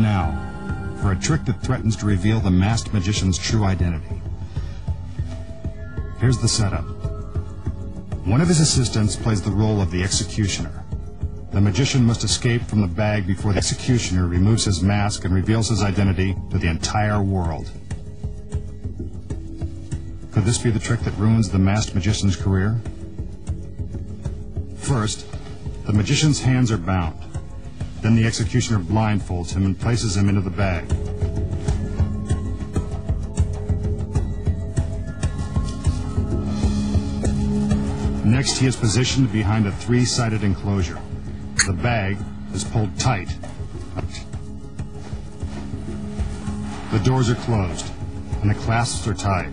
Now, for a trick that threatens to reveal the masked magician's true identity. Here's the setup. One of his assistants plays the role of the executioner. The magician must escape from the bag before the executioner removes his mask and reveals his identity to the entire world. Could this be the trick that ruins the masked magician's career? First, the magician's hands are bound. Then the executioner blindfolds him and places him into the bag. Next, he is positioned behind a three-sided enclosure. The bag is pulled tight. The doors are closed, and the clasps are tied.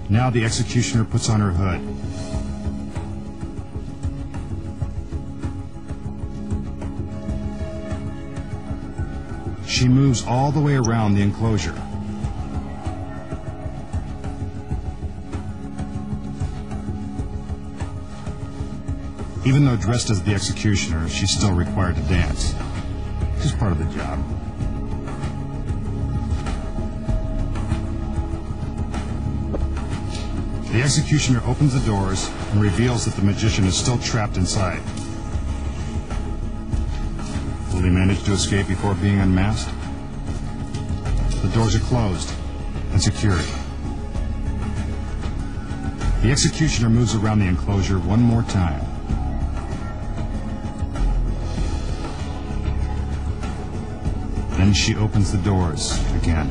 Now the executioner puts on her hood. She moves all the way around the enclosure. Even though dressed as the executioner, she's still required to dance. It's part of the job. The executioner opens the doors and reveals that the magician is still trapped inside. Will he manage to escape before being unmasked? The doors are closed and secured. The executioner moves around the enclosure one more time. Then she opens the doors again.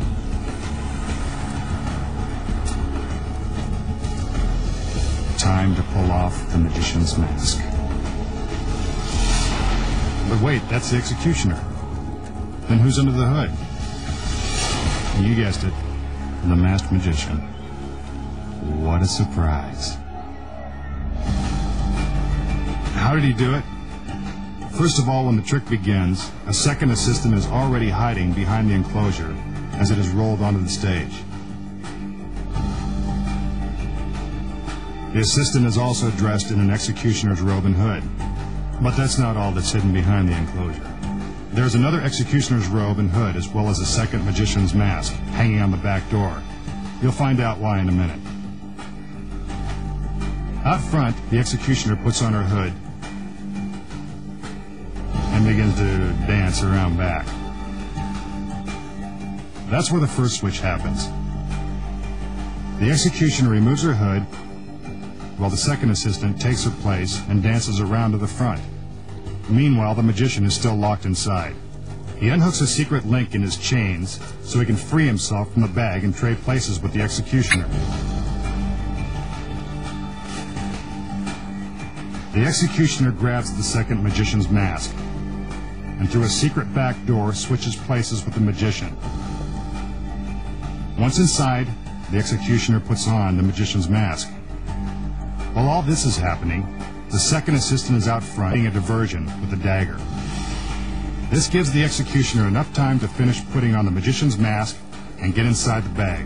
Time to pull off the magician's mask. But wait, that's the executioner. Then who's under the hood? You guessed it, the masked magician. What a surprise. How did he do it? First of all, when the trick begins, a second assistant is already hiding behind the enclosure as it is rolled onto the stage. The assistant is also dressed in an executioner's robe and hood. But that's not all that's hidden behind the enclosure. There's another executioner's robe and hood, as well as a second magician's mask, hanging on the back door. You'll find out why in a minute. Out front, the executioner puts on her hood and begins to dance around back. That's where the first switch happens. The executioner removes her hood, while the second assistant takes her place and dances around to the front. Meanwhile, the magician is still locked inside. He unhooks a secret link in his chains so he can free himself from the bag and trade places with the executioner. The executioner grabs the second magician's mask and through a secret back door switches places with the magician. Once inside, the executioner puts on the magician's mask. While all this is happening, the second assistant is out front doing a diversion with a dagger. This gives the executioner enough time to finish putting on the magician's mask and get inside the bag.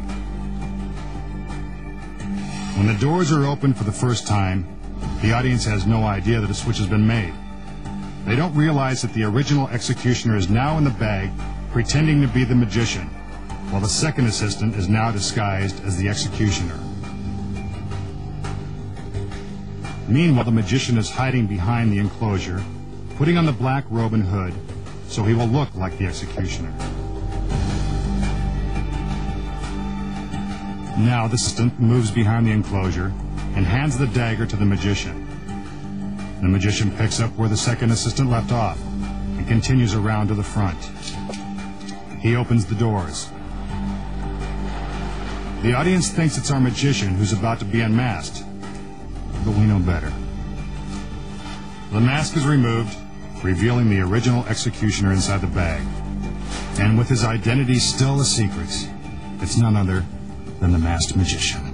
When the doors are opened for the first time, the audience has no idea that a switch has been made. They don't realize that the original executioner is now in the bag, pretending to be the magician, while the second assistant is now disguised as the executioner. Meanwhile, the magician is hiding behind the enclosure, putting on the black robe and hood, so he will look like the executioner. Now the assistant moves behind the enclosure and hands the dagger to the magician. The magician picks up where the second assistant left off and continues around to the front. He opens the doors. The audience thinks it's our magician who's about to be unmasked, but we know better. The mask is removed, revealing the original executioner inside the bag. And with his identity still a secret, it's none other than the masked magician.